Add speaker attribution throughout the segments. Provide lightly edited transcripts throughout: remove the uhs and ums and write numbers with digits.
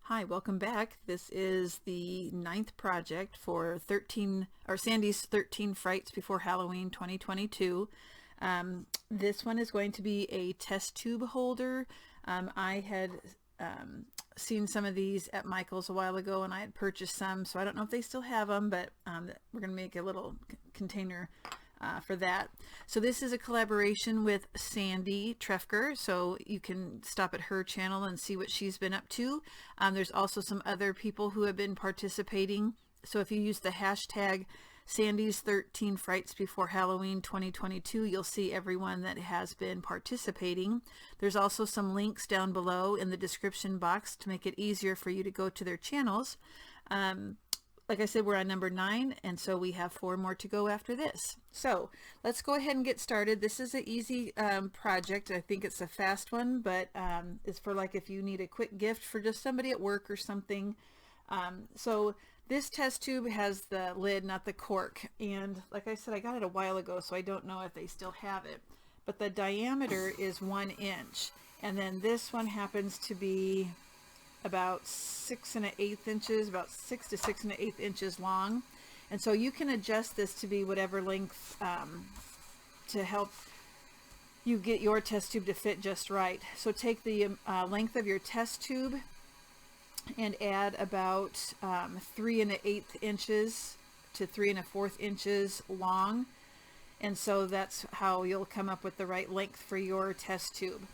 Speaker 1: Hi, welcome back. This is the 9th project for Sandy's 13 Frights Before Halloween 2022. This one is going to be a test tube holder. I had seen some of these at Michael's a while ago and I had purchased some, so I don't know if they still have them, but we're going to make a little container for that. So this is a collaboration with Sandy13FrightsBeforeHalloween, so you can stop at her channel and see what she's been up to. There's also some other people who have been participating. So if you use the hashtag Sandys13FrightsBeforeHalloween 2022, you'll see everyone that has been participating. There's also some links down below in the description box to make it easier for you to go to their channels. Like I said, we're on number 9, and so we have 4 more to go after this. So let's go ahead and get started. This is an easy project. I think it's a fast one, but it's for like if you need a quick gift for just somebody at work or something. So this test tube has the lid, not the cork. And like I said, I got it a while ago, so I don't know if they still have it. But the diameter is 1 inch. And then this one happens to be about 6 1/8 inches, about 6 to 6 1/8 inches long. And so you can adjust this to be whatever length to help you get your test tube to fit just right. So take the length of your test tube and add about 3 1/8 inches to 3 1/4 inches long. And so that's how you'll come up with the right length for your test tube.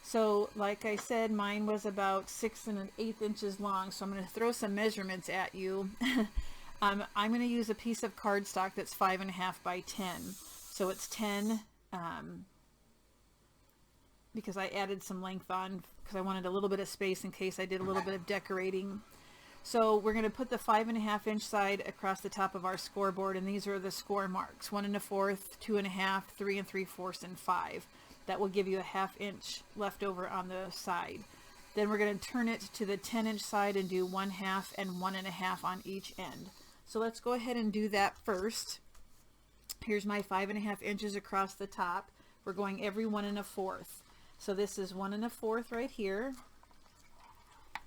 Speaker 1: So like I said, mine was about 6 1/8 inches long. So I'm going to throw some measurements at you. I'm going to use a piece of cardstock that's 5.5 by 10. So it's 10 because I added some length on because I wanted a little bit of space in case I did a little bit of decorating. So we're going to put the 5.5 inch side across the top of our scoreboard, and these are the score marks: 1 1/4, 2 1/2, 3 3/4, and 5. That will give you a 1/2 inch left over on the side. Then we're going to turn it to the 10 inch side and do 1/2 and 1 1/2 on each end. So let's go ahead and do that first. Here's my 5.5 inches across the top. We're going every 1 1/4. So this is 1 1/4 right here.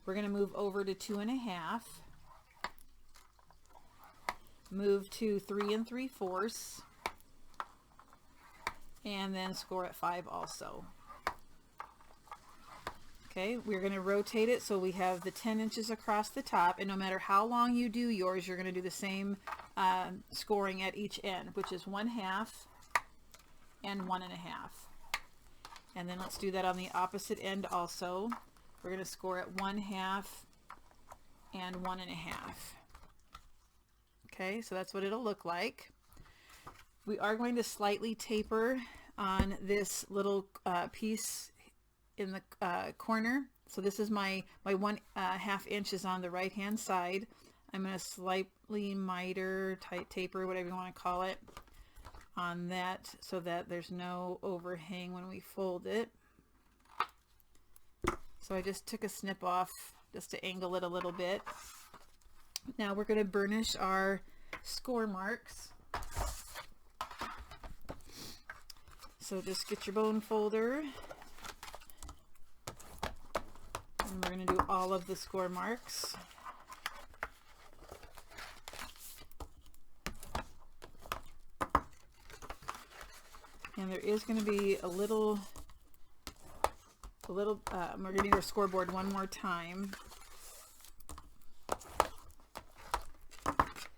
Speaker 1: We're going to move over to 2 1/2. Move to 3 3/4. And then score at 5 also. Okay, we're going to rotate it so we have the 10 inches across the top, and no matter how long you do yours, you're going to do the same scoring at each end, which is 1/2 and 1 1/2. And then let's do that on the opposite end also. We're going to score at 1/2 and 1 1/2. Okay, so that's what it'll look like. We are going to slightly taper on this little piece in the corner. So this is my 1/2 inches on the right hand side. I'm going to slightly miter, taper, whatever you want to call it, on that so that there's no overhang when we fold it. So I just took a snip off just to angle it a little bit. Now we're going to burnish our score marks. So just get your bone folder, and we're going to do all of the score marks. And there is going to be a little, we're going to need our scoreboard one more time.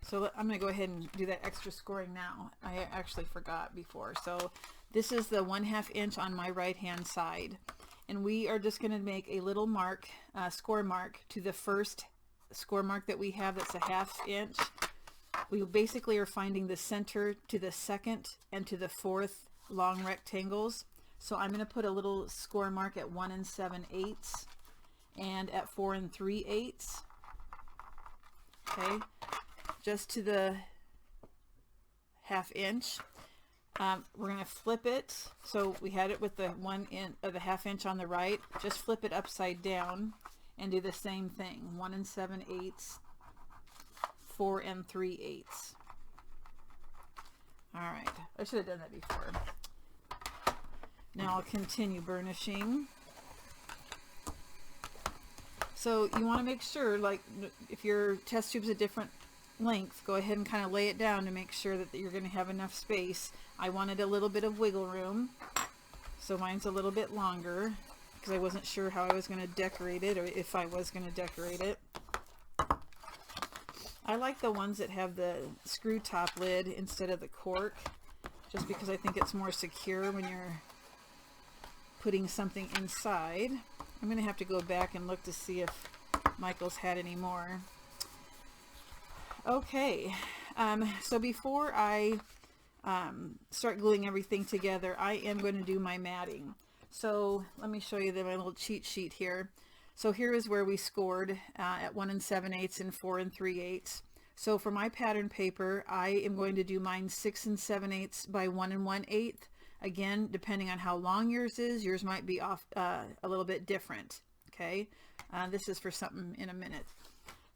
Speaker 1: So I'm going to go ahead and do that extra scoring now. I actually forgot before. So this is the 1/2 inch on my right hand side. And we are just going to make a little mark, score mark, to the first score mark that we have that's a 1/2 inch. We basically are finding the center to the second and to the fourth long rectangles. So I'm going to put a little score mark at 1 7/8 and at 4 3/8. Okay. Just to the 1/2 inch. We're going to flip it. So we had it with the 1/2 inch on the right. Just flip it upside down and do the same thing. 1 7/8, 4 3/8. All right. I should have done that before. Now I'll continue burnishing. So you want to make sure, like if your test tube's a different length, go ahead and kind of lay it down to make sure that you're going to have enough space. I wanted a little bit of wiggle room, so mine's a little bit longer because I wasn't sure how I was going to decorate it, or if I was going to decorate it. I like the ones that have the screw top lid instead of the cork, just because I think it's more secure when you're putting something inside. I'm going to have to go back and look to see if Michael's had any more. Okay, so before I start gluing everything together, I am going to do my matting. So let me show you my little cheat sheet here. So here is where we scored at 1 7/8 and 4 3/8. So for my pattern paper, I am going to do mine 6 7/8 by 1 1/8. Again, depending on how long yours is, yours might be off a little bit different. Okay, this is for something in a minute.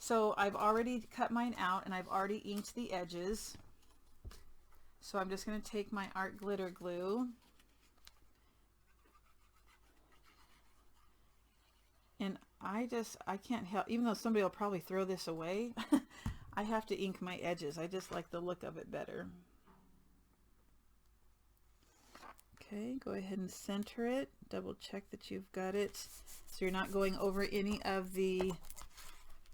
Speaker 1: So I've already cut mine out and I've already inked the edges. So I'm just going to take my art glitter glue and I can't help, even though somebody will probably throw this away, I have to ink my edges. I just like the look of it better. Okay, go ahead and center it. Double check that you've got it so you're not going over any of the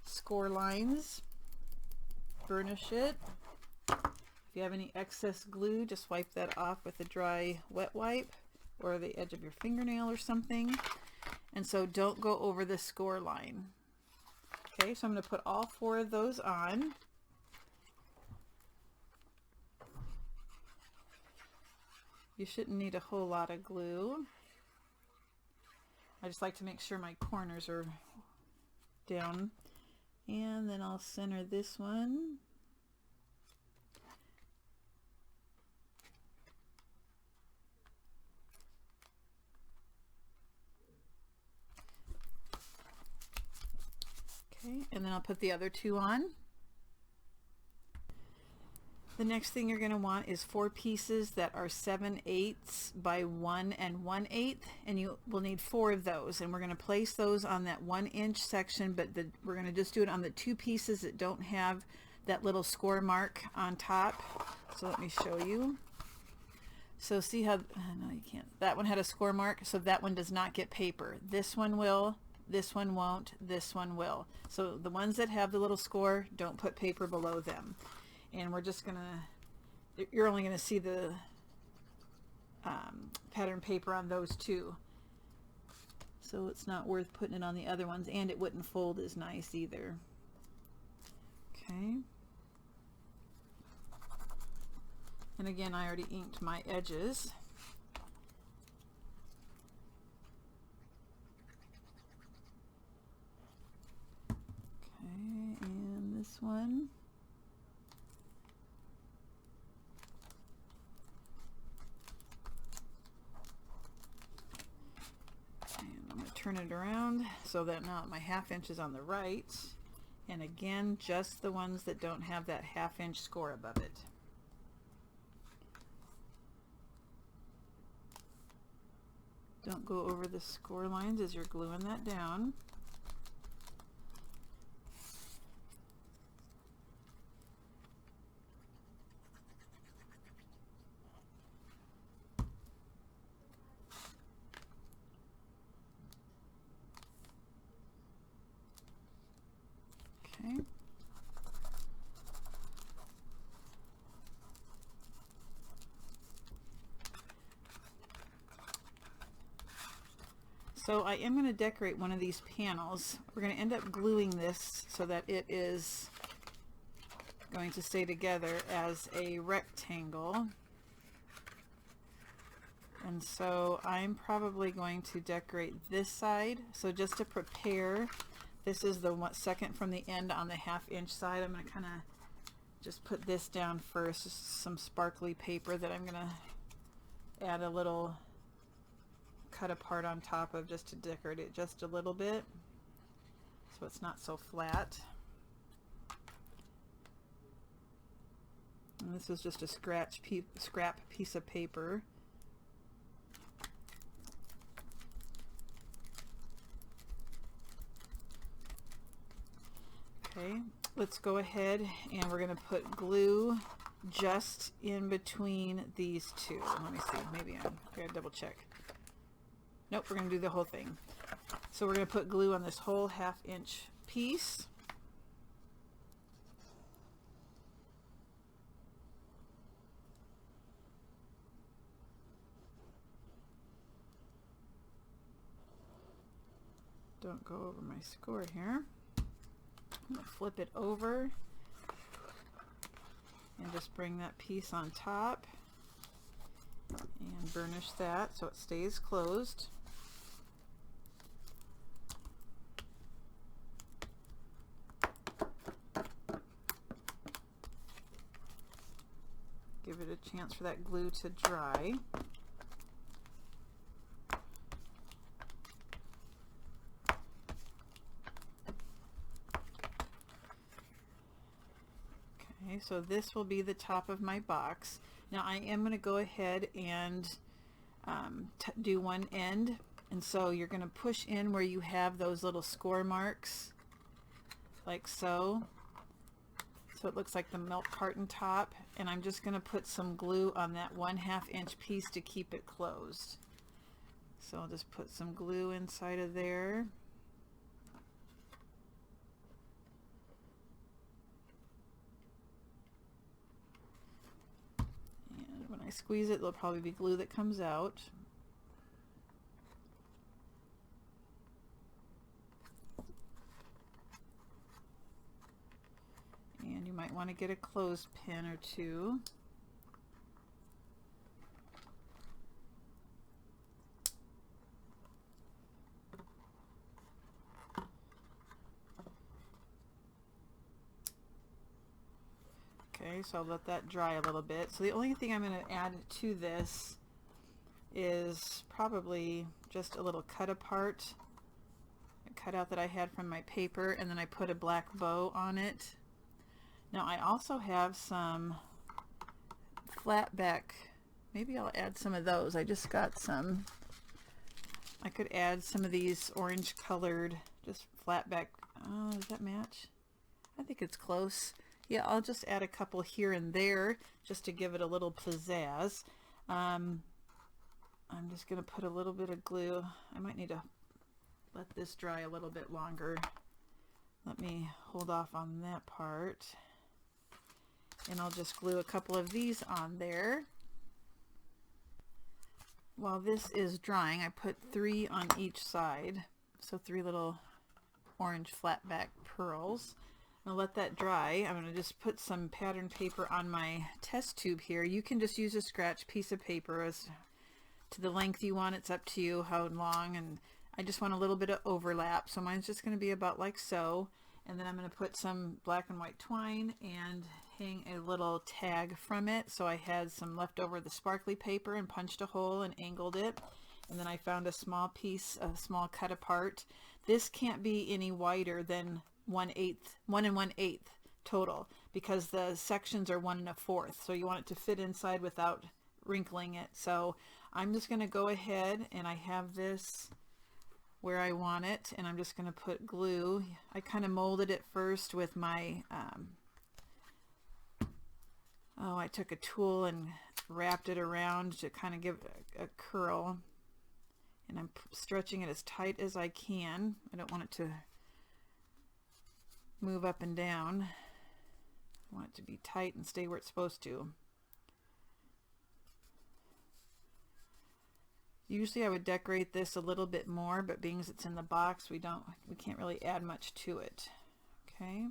Speaker 1: score lines. Burnish it. If you have any excess glue, just wipe that off with a dry wet wipe or the edge of your fingernail or something. And so don't go over the score line. Okay, so I'm going to put all 4 of those on. You shouldn't need a whole lot of glue. I just like to make sure my corners are down. And then I'll center this one. Okay, and then I'll put the other 2 on. The next thing you're going to want is 4 pieces that are 7/8 by 1 1/8, and you will need 4 of those, and we're going to place those on that 1-inch section, but we're going to just do it on the 2 pieces that don't have that little score mark on top. So let me show you. So see how, no you can't, that one had a score mark, so that one does not get paper. This one will, this one won't, this one will. So the ones that have the little score, don't put paper below them. And we're just gonna, you're only gonna see the pattern paper on those 2. So it's not worth putting it on the other ones, and it wouldn't fold as nice either. Okay. And again, I already inked my edges. Okay, and this one. Turn it around so that now my 1/2 inch is on the right, and again just the ones that don't have that 1/2 inch score above it. Don't go over the score lines as you're gluing that down. Okay. So I am going to decorate one of these panels. We're going to end up gluing this so that it is going to stay together as a rectangle. And so I'm probably going to decorate this side. So just to prepare, this is the second from the end on the 1/2 inch side. I'm going to kind of just put this down first, just some sparkly paper that I'm going to add a little cut apart on top of, just to decorate it just a little bit so it's not so flat. And this is just a scrap piece of paper. Okay, let's go ahead and we're going to put glue just in between these two. Let me see, maybe I gotta double check. Nope, we're going to do the whole thing. So we're going to put glue on this whole 1/2 inch piece. Don't go over my score here. I'm going to flip it over and just bring that piece on top and burnish that so it stays closed. Give it a chance for that glue to dry. Okay, so this will be the top of my box. Now I am going to go ahead and do one end, and so you're going to push in where you have those little score marks, like so. So it looks like the milk carton top, and I'm just going to put some glue on that 1/2 inch piece to keep it closed. So I'll just put some glue inside of there. And when I squeeze it, there'll probably be glue that comes out. And you might want to get a clothespin or two. Okay, so I'll let that dry a little bit. So the only thing I'm going to add to this is probably just a little cut apart, a cutout that I had from my paper, and then I put a black bow on it. Now I also have some flat back, maybe I'll add some of those. I just got some. I could add some of these orange colored, just flat back. Oh, does that match? I think it's close. Yeah, I'll just add a couple here and there just to give it a little pizzazz. I'm just going to put a little bit of glue. I might need to let this dry a little bit longer. Let me hold off on that part. And I'll just glue a couple of these on there. While this is drying, I put 3 on each side. So 3 little orange flat back pearls. I'll let that dry. I'm going to just put some pattern paper on my test tube here. You can just use a scratch piece of paper as to the length you want. It's up to you how long, and I just want a little bit of overlap. So mine's just going to be about like so. And then I'm going to put some black and white twine and hang a little tag from it. So I had some left over the sparkly paper and punched a hole and angled it. And then I found a small piece, a small cut apart. This can't be any wider than 1 1/8 total, because the sections are 1 1/4. So you want it to fit inside without wrinkling it. So I'm just going to go ahead, and I have this where I want it, and I'm just going to put glue. I kind of molded it first with my I took a tool and wrapped it around to kind of give a curl, and I'm stretching it as tight as I can. I don't want it to move up and down. I want it to be tight and stay where it's supposed to. Usually I would decorate this a little bit more, but being as it's in the box, we can't really add much to it. Okay.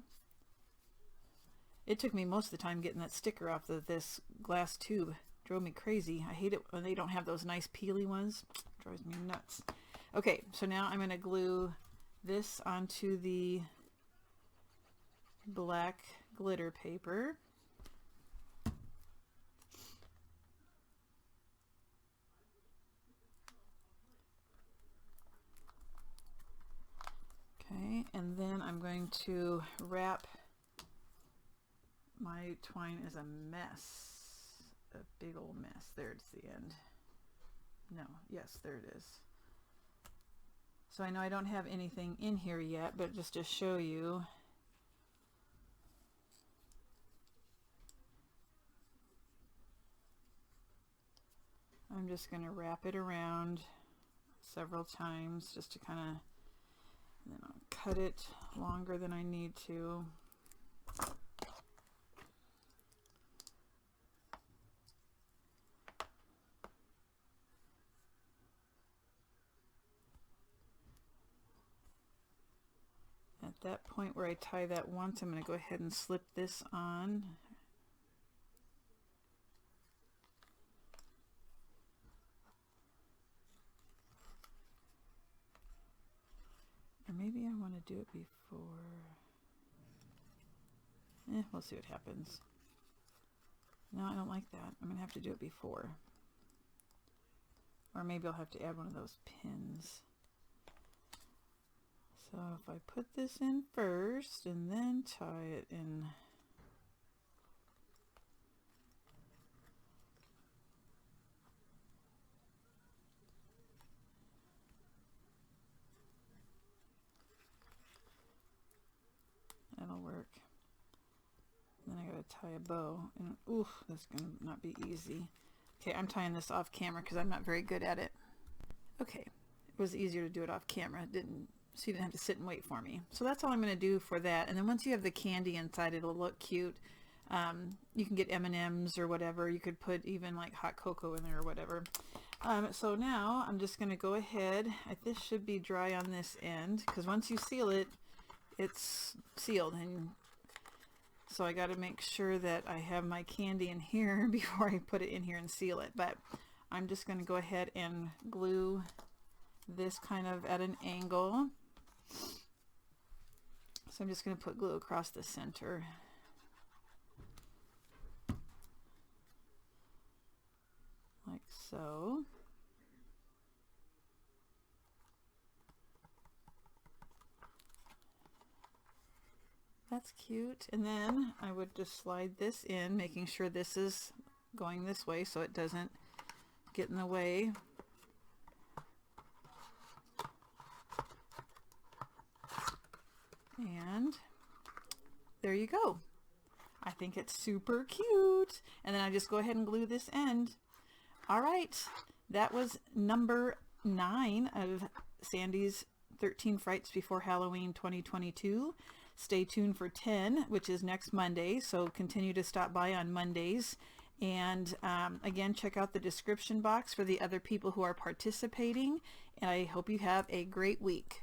Speaker 1: It took me most of the time getting that sticker off this glass tube. It drove me crazy. I hate it when they don't have those nice peely ones. It drives me nuts. Okay, so now I'm going to glue this onto the black glitter paper. Okay, and then I'm going to wrap. My twine is a mess, a big old mess. There, it's the end. No, yes, there it is. So I know I don't have anything in here yet, but just to show you, I'm just going to wrap it around several times just to kind of, then I'll cut it longer than I need to. At that point where I tie that once, I'm going to go ahead and slip this on. Or maybe I want to do it before. We'll see what happens. No, I don't like that. I'm going to have to do it before. Or maybe I'll have to add one of those pins. So if I put this in first and then tie it in. That'll work. Then I gotta tie a bow, and ooh, that's gonna not be easy. Okay, I'm tying this off camera because I'm not very good at it. Okay, it was easier to do it off camera. So you didn't have to sit and wait for me. So that's all I'm going to do for that. And then once you have the candy inside, it'll look cute. You can get M&Ms or whatever. You could put even like hot cocoa in there or whatever. So now I'm just going to go ahead. This should be dry on this end because once you seal it, it's sealed. And so I got to make sure that I have my candy in here before I put it in here and seal it. But I'm just going to go ahead and glue this kind of at an angle. So I'm just going to put glue across the center. Like so. That's cute. And then I would just slide this in, making sure this is going this way so it doesn't get in the way. And there you go. I think it's super cute. And then I just go ahead and glue this end. All right, that was number 9 of Sandy's 13 Frights Before Halloween 2022. Stay tuned for 10, which is next Monday. So continue to stop by on Mondays. And again, check out the description box for the other people who are participating. And I hope you have a great week.